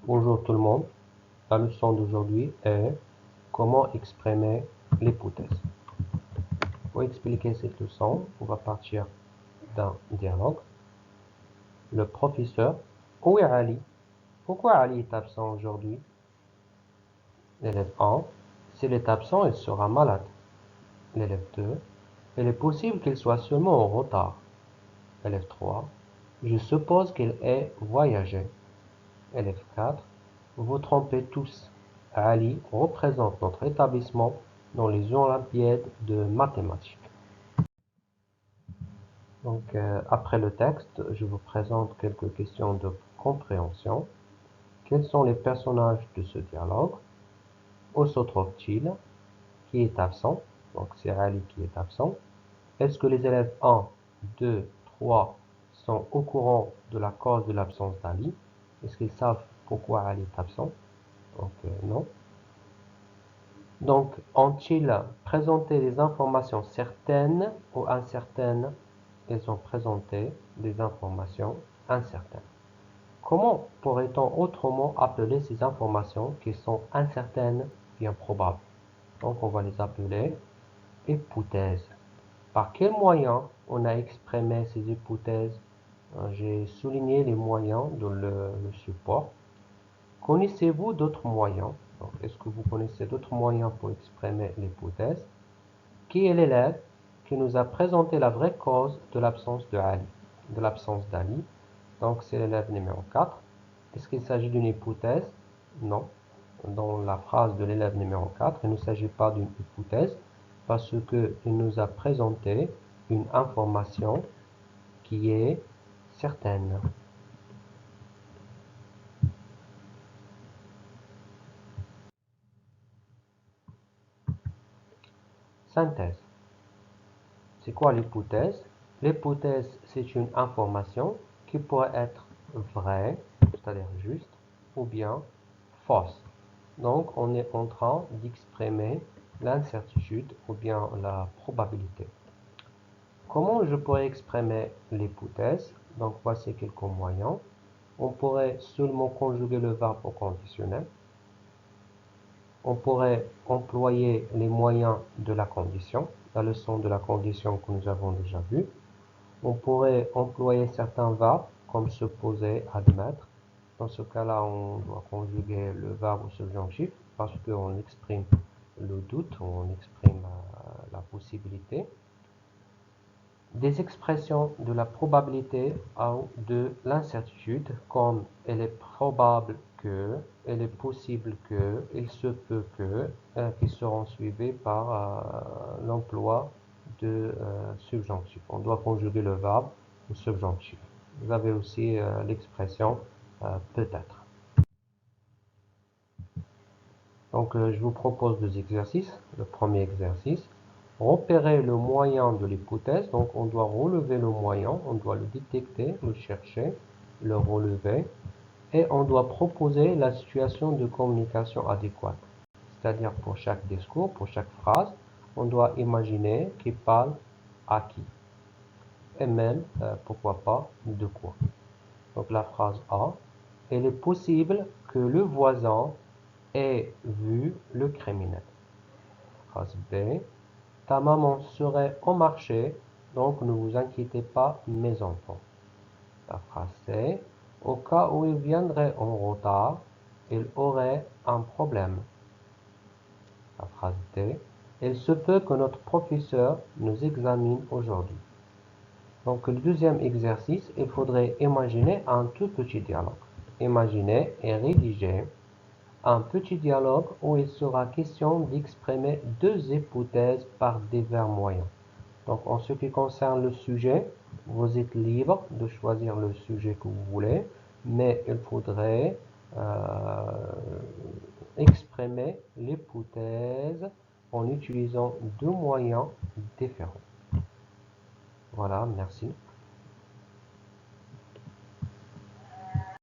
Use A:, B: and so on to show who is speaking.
A: Bonjour tout le monde. La leçon d'aujourd'hui est comment exprimer l'hypothèse. Pour expliquer cette leçon, on va partir d'un dialogue. Le professeur, où est Ali? Pourquoi Ali est absent aujourd'hui? L'élève 1, s'il est absent, il sera malade. L'élève 2, il est possible qu'il soit seulement en retard. Élève 3, je suppose qu'il ait voyagé. Élève 4, vous vous trompez tous. Ali représente notre établissement dans les Olympiades de mathématiques. Donc, après le texte, je vous présente quelques questions de compréhension. Quels sont les personnages de ce dialogue? Où se trouve-t-il? Qui est absent? Donc, c'est Ali qui est absent. Est-ce que les élèves 1, 2, 3 sont au courant de la cause de l'absence d'Ali? Est-ce qu'ils savent pourquoi Ali est absent? Donc, non. Donc, ont-ils présenté des informations certaines ou incertaines? Ils ont présenté des informations incertaines. Comment pourrait-on autrement appeler ces informations qui sont incertaines, bien probables? Donc, on va les appeler hypothèses. Par quels moyens on a exprimé ces hypothèses? J'ai souligné les moyens dans le support. Connaissez-vous d'autres moyens? Est-ce que vous connaissez d'autres moyens pour exprimer l'hypothèse? Qui est l'élève qui nous a présenté la vraie cause de l'absence d'Ali? Donc, c'est l'élève numéro 4. Est-ce qu'il s'agit d'une hypothèse? Non. Dans la phrase de l'élève numéro 4, il ne s'agit pas d'une hypothèse parce qu'il nous a présenté une information qui est certaine. Synthèse. C'est quoi l'hypothèse? L'hypothèse, c'est une information qui pourrait être vraie, c'est-à-dire juste, ou bien fausse. Donc, on est en train d'exprimer l'incertitude ou bien la probabilité. Comment je pourrais exprimer l'hypothèse? Donc, voici quelques moyens. On pourrait seulement conjuguer le verbe au conditionnel. On pourrait employer les moyens de la condition, la leçon de la condition que nous avons déjà vue. On pourrait employer certains verbes comme supposer, admettre. Dans ce cas-là, on doit conjuguer le verbe au subjonctif parce qu'on exprime le doute, on exprime la possibilité. Des expressions de la probabilité ou de l'incertitude comme il est probable que, il est possible que, il se peut que, qui seront suivies par l'emploi de subjonctif. On doit conjuguer le verbe au subjonctif. Vous avez aussi l'expression peut-être. Donc, je vous propose deux exercices. Le premier exercice, repérer le moyen de l'hypothèse. Donc, on doit relever le moyen, on doit le détecter, le chercher, le relever. Et on doit proposer la situation de communication adéquate. C'est-à-dire, pour chaque discours, pour chaque phrase, on doit imaginer qui parle à qui. Et même, pourquoi pas, de quoi. Donc, la phrase A, il est possible que le voisin ait vu le criminel. Phrase B, ta maman serait au marché, donc ne vous inquiétez pas, mes enfants. La phrase C, au cas où il viendrait en retard, il aurait un problème. La phrase D, il se peut que notre professeur nous examine aujourd'hui. Donc, le deuxième exercice, il faudrait imaginer un tout petit dialogue. Imaginer et rédiger un petit dialogue où il sera question d'exprimer deux hypothèses par des verbes moyens. Donc, en ce qui concerne le sujet, vous êtes libre de choisir le sujet que vous voulez, mais il faudrait exprimer l'hypothèse en utilisant deux moyens différents. Voilà, merci.